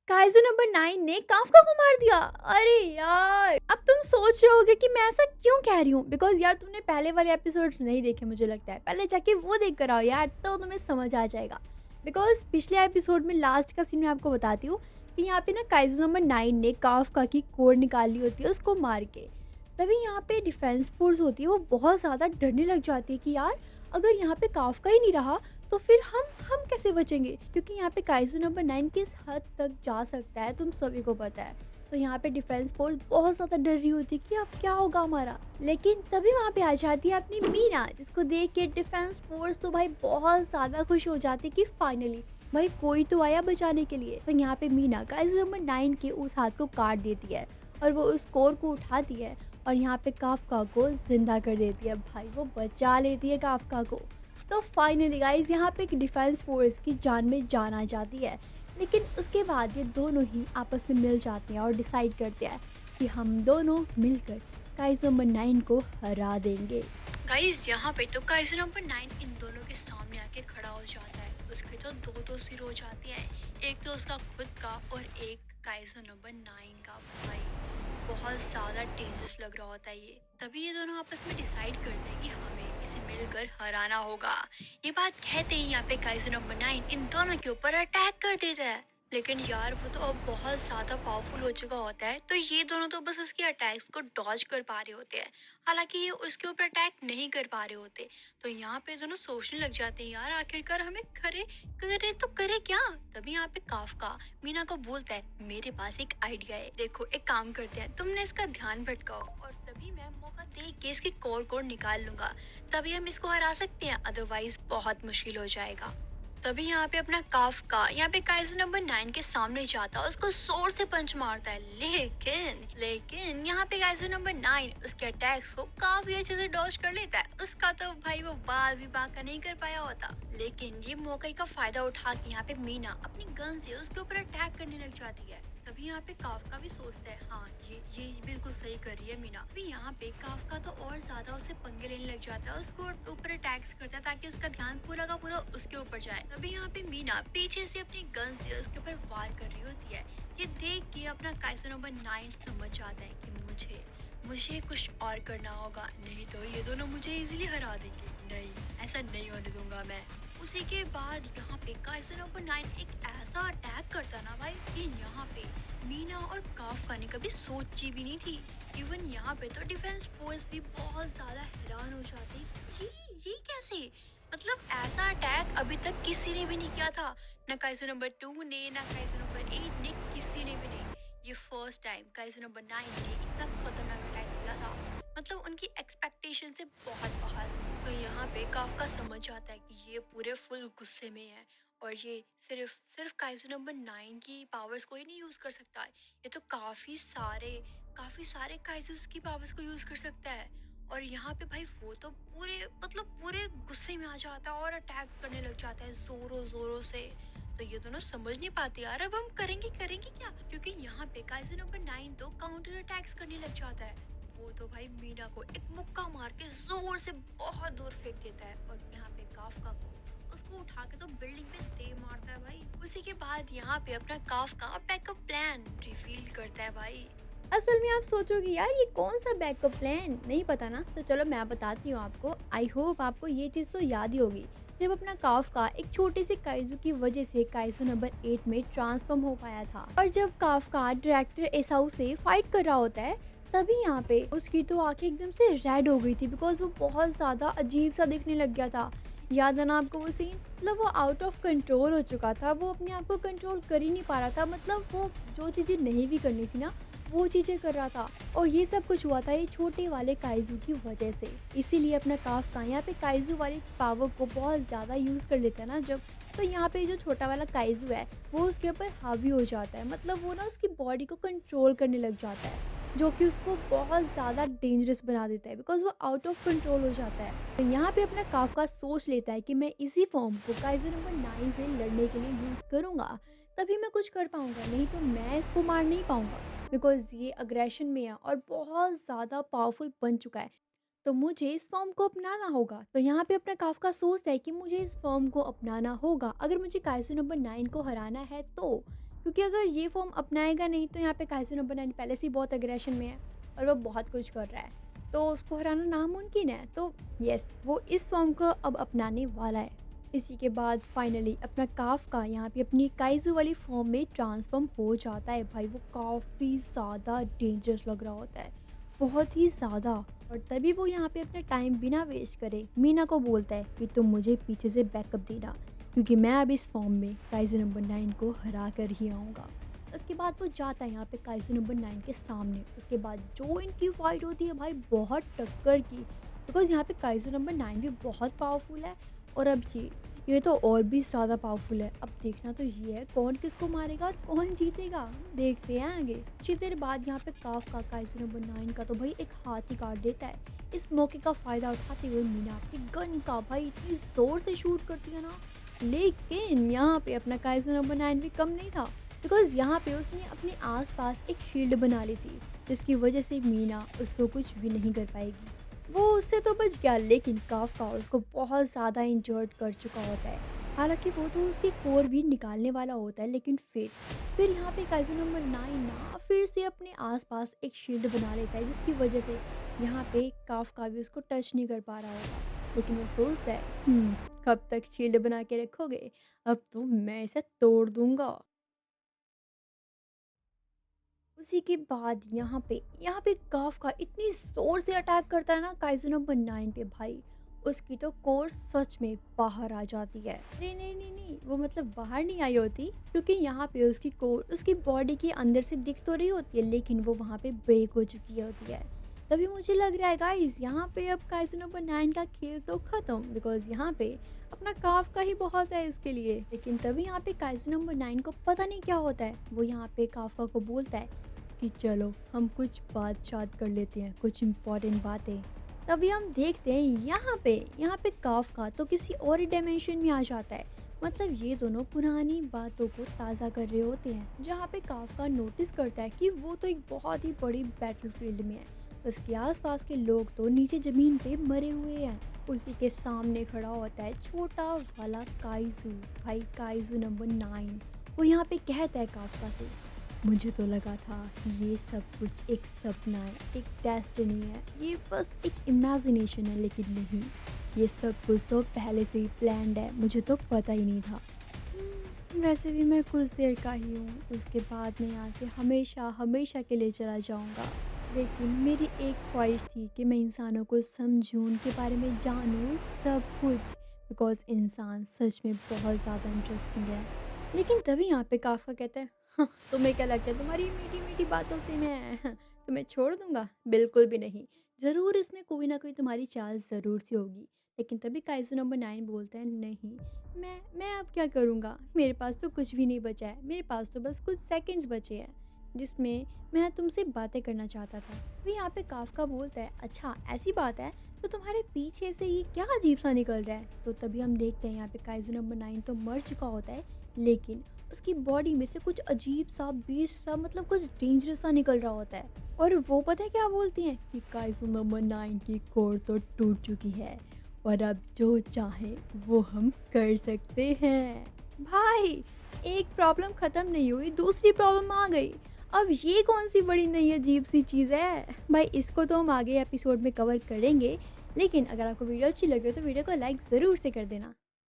काइज़ू number 9 ने Kafka को मार दिया। अरे यार! अब तुम सोच रहे होगे कि मैं ऐसा क्यों कह रही हूँ? बिकॉज़ यार तुमने पहले वाले एपिसोड्स नहीं देखे मुझे लगता है। पहले जाके वो देख कर आओ यार, तो तुम्हें समझ आ जाएगा। बिकॉज़ पिछले एपिसोड में लास्ट का सीन मैं आपको बताती हूँ कि यहाँ पे ना काइज़ू नंबर 9 ने काफ़्का की कोर निकाली होती है उसको मार के। तभी यहाँ पे डिफेंस फ़ोर्स होती है वो बहुत ज़्यादा डरने लग जाती है कि यार अगर यहाँ पे काफ़्का ही नहीं रहा तो फिर हम कैसे बचेंगे? क्योंकि यहाँ पे काइज़ू नंबर 9 किस हद तक जा सकता है तुम सभी को पता है। तो यहाँ पे डिफेंस फ़ोर्स बहुत ज़्यादा डर रही होती है कि अब क्या होगा हमारा? लेकिन तभी वहाँ पे आ जाती है अपनी मीना जिसको देख के डिफेंस फ़ोर्स तो भाई बहुत ज़्यादा खुश हो जाती है कि फाइनली भाई कोई तो आया बचाने के लिए। तो यहाँ पे मीना काइज़ू नंबर 9 के उस हाथ को काट देती है और वो उस कोर को उठाती है और यहाँ पे काफ़्का को ज़िंदा कर देती है। भाई वो बचा लेती है काफ़्का को। तो फाइनली गाइस यहाँ पे एक डिफेंस फोर्स की जान में जान आ जाती है। लेकिन उसके बाद ये दोनों ही आपस में मिल जाते हैं और डिसाइड करते हैं कि हम दोनों मिलकर काइज़ो नंबर 9 को हरा देंगे। गाइस यहाँ पे तो काइज़ो नंबर 9 इन दोनों के सामने आके खड़ा हो जाता है। उसके तो दो सिर हो जाते हैं, एक तो उसका खुद का और एक काइज़ो नंबर 9 का। भाई बहुत ज़्यादा डेंजरस लग रहा होता है ये। तभी ये दोनों आपस में डिसाइड करते हैं कि हमें इसे मिलकर हराना होगा। ये बात कहते ही यहाँ पे काइज़ो नंबर 9 इन दोनों के ऊपर अटैक कर देता है। लेकिन यार वो तो अब बहुत ज़्यादा पावरफुल हो चुका होता है, तो ये दोनों तो बस उसकी अटैक्स को डॉज कर पा रहे होते हैं। हालांकि ये उसके ऊपर अटैक नहीं कर पा रहे होते। तो यहाँ पे दोनों सोचने लग जाते हैं यार आखिरकार हमें करे करे तो करे क्या। तभी यहाँ पे काफका मीना को बोलता है मेरे पास एक आइडिया है, देखो एक काम करते हैं, तुमने इसका ध्यान भटकाओ और तभी मैं मौका देख के इसकी कोर निकाल लूंगा। तभी हम इसको हरा सकते हैं, अदरवाइज बहुत मुश्किल हो जाएगा। तभी यहाँ पे अपना काफका यहाँ पे काइज़ो नंबर 9 के सामने जाता है, उसको जोर से पंच मारता है। लेकिन लेकिन यहाँ पे काइज़ो नंबर 9 उसके अटैक्स को काफी अच्छे से डॉज कर लेता है। उसका तो भाई वो बाल भी बांका नहीं कर पाया होता। लेकिन ये मौके का फायदा उठा के यहाँ पे मीना अपनी गन से उसके ऊपर अटैक करने लग जाती है। तभी यहाँ पे काफका भी सोचता है हाँ ये बिल्कुल सही कर रही है मीना। अभी यहाँ पे काफका तो और ज्यादा उसे पंगे लेने लग जाता है, उसको ऊपर अटैक्स करता है ताकि उसका ध्यान पूरा का पूरा उसके ऊपर जाए। तभी यहाँ पे मीना पीछे से अपनी गन से उसके ऊपर वार कर रही होती है। ये देख के अपना काइज़ो नंबर 9 समझ जाता है कि मुझे कुछ और करना होगा, नहीं तो ये दोनों मुझे इजीली हरा देंगे। नहीं, ऐसा नहीं होने दूंगा मैं। उसी के बाद यहाँ पे काइज़ो नंबर 9 एक ऐसा अटैक करता ना भाई कि यहाँ पे मीना और काफका ने कभी सोची भी नहीं थी। इवन यहाँ पे तो डिफेंस फोर्स भी बहुत ज्यादा हैरान हो जाती ये कैसे, मतलब ऐसा अटैक अभी तक किसी ने भी नहीं किया था। ना काइज़ो नंबर 2 ने, ना काइज़ो नंबर 8 ने, किसी ने भी नहीं। ये फर्स्ट टाइम काइज़ो नंबर 9 ने इतना खतरनाक अटैक किया था, मतलब उनकी एक्सपेक्टेशन से बहुत बाहर। तो यहाँ पे काफका समझ जाता है कि ये पूरे फुल गुस्से में है और ये सिर्फ सिर्फ काइज़ो नंबर 9 की पावर्स को ही नहीं यूज कर सकता है, ये तो काफी सारे काइज़ोस की पावर्स को यूज कर सकता है। और यहाँ पे भाई वो तो पूरे गुस्से में आ जाता है और अटैक्स करने लग जाता है जोरों जोरों से। तो ये दोनों समझ नहीं पाते यार अब हम करेंगे क्या, क्योंकि यहाँ पे काइज़ो नंबर 9 तो काउंटर अटैक्स करने लग जाता है। वो तो भाई मीना को एक मुक्का मार के जोर से बहुत दूर फेंक देता है और यहाँ पे काफका को उसको उठा के तो बिल्डिंग पे दे मारता है भाई। उसी के बाद यहाँ पे अपना काफका बैकअप प्लान रिवील करता है भाई। असल में आप सोचोगे यार ये कौन सा बैकअप प्लान, नहीं पता ना, तो चलो मैं बताती हूँ आपको। आई होप आपको ये चीज़ तो याद ही होगी जब अपना काफका एक छोटे से काइज़ो की वजह से काइज़ो नंबर 8 में ट्रांसफॉर्म हो पाया था और जब काफका डायरेक्टर एसाऊ से फाइट कर रहा होता है तभी यहाँ पे उसकी तो आंखें एकदम से रेड हो गई थी बिकॉज वो बहुत ज़्यादा अजीब सा दिखने लग गया था। याद है ना आपको वो सीन, मतलब वो आउट ऑफ कंट्रोल हो चुका था, वो अपने आप को कंट्रोल कर ही नहीं पा रहा था, मतलब वो जो चीज़ें नहीं भी करनी थी ना वो चीज़ें कर रहा था। और ये सब कुछ हुआ था ये छोटे वाले काइज़ू की वजह से। इसीलिए अपना काफका यहाँ पे काइज़ू वाली पावर को बहुत ज़्यादा यूज़ कर लेता है ना जब, तो यहाँ पे जो छोटा वाला काइज़ू है वो उसके ऊपर हावी हो जाता है, मतलब वो ना उसकी बॉडी को कंट्रोल करने लग जाता है जो कि उसको बहुत ज़्यादा डेंजरस बना देता है बिकॉज वो आउट ऑफ कंट्रोल हो जाता है। तो यहाँ पे अपना काफका सोच लेता है कि मैं इसी फॉर्म को काइज़ो नंबर 9 से लड़ने के लिए यूज़ करूँगा, तभी मैं कुछ कर पाऊँगा, नहीं तो मैं इसको मार नहीं पाऊँगा बिकॉज ये अग्रेशन में है और बहुत ज़्यादा पावरफुल बन चुका है। तो मुझे इस फॉर्म को अपनाना होगा। तो यहाँ पे अपना काफका सोचता है कि मुझे इस फॉर्म को अपनाना होगा अगर मुझे काइज़ो नंबर 9 को हराना है तो। क्योंकि अगर ये फॉर्म अपनाएगा नहीं तो यहाँ पे काइज़ू नंबर 9 पहले से ही बहुत एग्रेशन में है और वो बहुत कुछ कर रहा है, तो उसको हराना नामुमकिन है। तो यस, वो इस फॉर्म को अब अपनाने वाला है। इसी के बाद फाइनली अपना काफ़का यहाँ पे अपनी काइज़ू वाली फॉर्म में ट्रांसफ़ॉर्म हो जाता है। भाई वो काफ़ी ज़्यादा डेंजरस लग रहा होता है, बहुत ही ज़्यादा। और तभी वो यहाँ पे अपना टाइम बिना वेस्ट करे मीना को बोलता है कि तुम मुझे पीछे से बैकअप देना, क्योंकि मैं अब इस फॉर्म में काइज़ू नंबर 9 को हरा कर ही आऊँगा। उसके बाद वो जाता है यहाँ पे काइज़ू नंबर 9 के सामने। उसके बाद जो इनकी फाइट होती है भाई बहुत टक्कर की, बिकॉज़ यहाँ पे काइज़ू नंबर 9 भी बहुत पावरफुल है और अब ये तो और भी ज़्यादा पावरफुल है। अब देखना तो ये है कौन किसको मारेगा और कौन जीतेगा, देखते हैं आगे। कुछ ही देर बाद यहाँ पे काफ़का काइज़ू नंबर 9 का तो भाई एक हाथ ही काट देता है। इस मौके का फ़ायदा उठाते हुए मीना अपनी गन का भाई इतनी ज़ोर से शूट करती है ना, लेकिन यहाँ पे अपना काइज़ू नंबर 9 भी कम नहीं था, बिकॉज़ यहाँ पे उसने अपने आस-पास एक शील्ड बना ली थी, जिसकी वजह से मीना उसको कुछ भी नहीं कर पाएगी। वो उससे तो बच गया, लेकिन काफ़का उसको बहुत ज़्यादा इंजर्ड कर चुका होता है। हालाँकि वो तो उसकी कोर भी निकालने वाला होता है, लेकिन फिर यहाँ पे काइज़ू नंबर 9 ना फिर से अपने आस-पास एक शील्ड बना लेता है, जिसकी वजह से यहाँ पे काफ़का भी उसको टच नहीं कर पा रहा होगा। लेकिन वो सोचता है कब तक शील्ड बना के रखोगे? अब तो मैं इसे तोड़ दूँगा। उसी के बाद यहाँ पे काफ़का इतनी ज़ोर से अटैक करता है ना काइज़ू नंबर 9 पे भाई, उसकी तो कोर सच में बाहर आ जाती है। नहीं, नहीं, नहीं, नहीं, वो मतलब बाहर नहीं आई होती, क्योंकि यहाँ पे उसकी कोर उसकी बॉडी के अंदर से दिख तो रही होती है, लेकिन वो वहाँ पे ब्रेक हो चुकी होती है। तभी मुझे लग रहा है गाइज़ यहाँ पे अब काइज़ू नंबर 9 का खेल तो ख़त्म, बिकॉज़ यहाँ पे अपना काफ़का ही बहुत है इसके लिए। लेकिन तभी यहाँ पे काइज़ू नंबर 9 को पता नहीं क्या होता है, वो यहाँ पे काफ़का को बोलता है कि चलो हम कुछ बात कर लेते हैं, कुछ इम्पोर्टेंट बातें। तभी हम देखते हैं यहाँ पे काफ़का तो किसी और ही डायमेंशन में आ जाता है। मतलब ये दोनों पुरानी बातों को ताज़ा कर रहे होते हैं, जहाँ पे काफ़का नोटिस करता है कि वो तो एक बहुत ही बड़ी बैटलफील्ड में है। उसके आसपास के लोग तो नीचे ज़मीन पे मरे हुए हैं। उसी के सामने खड़ा होता है छोटा वाला काइज़ू, भाई काइज़ू नंबर 9। वो यहाँ पे कहता है काफ़का से, मुझे तो लगा था ये सब कुछ एक सपना है, एक डेस्टिनी है, ये बस एक इमेजिनेशन है, लेकिन नहीं, ये सब कुछ तो पहले से ही प्लान्ड है, मुझे तो पता ही नहीं था। वैसे भी मैं कुछ देर का ही हूँ, उसके बाद मैं यहाँ से हमेशा हमेशा के लिए चला जाऊँगा। लेकिन मेरी एक ख्वाहिश थी कि मैं इंसानों को समझूँ, उनके बारे में जानूँ सब कुछ, बिकॉज़ इंसान सच में बहुत ज़्यादा इंटरेस्टिंग है। लेकिन तभी यहाँ पे काफ़ा कहता है, हाँ, तुम्हें क्या लगता है तुम्हारी मीठी-मीठी बातों से मैं तुम्हें छोड़ दूँगा? बिल्कुल भी नहीं। ज़रूर इसमें कोई ना कोई तुम्हारी चाल ज़रूर सी होगी। लेकिन तभी काइज़ू नंबर 9 बोलता है, नहीं, मैं अब क्या करूँगा? मेरे पास तो कुछ भी नहीं बचा है। मेरे पास तो बस कुछ सेकंड्स बचे हैं, जिसमें मैं तुमसे बातें करना चाहता था। फिर यहाँ पे काफ़्का बोलता है, अच्छा ऐसी बात है, तो तुम्हारे पीछे से ये क्या अजीब-सा निकल रहा है? तो तभी हम देखते हैं यहाँ पे काइज़ू नंबर 9 तो मर चुका होता है, लेकिन उसकी बॉडी में से कुछ अजीब-सा बीस्ट-सा मतलब कुछ डेंजरस सा निकल रहा होता है। और वो पता है क्या बोलती हैं? कि काइज़ू नंबर 9 की कोर तो टूट चुकी है और अब जो चाहें वो हम कर सकते हैं। भाई, एक प्रॉब्लम ख़त्म नहीं हुई, दूसरी प्रॉब्लम आ गई। अब ये कौन-सी बड़ी नई अजीब-सी चीज़ है? भाई इसको तो हम आगे एपिसोड में कवर करेंगे, लेकिन अगर आपको वीडियो अच्छी लगे तो वीडियो को लाइक ज़रूर से कर देना।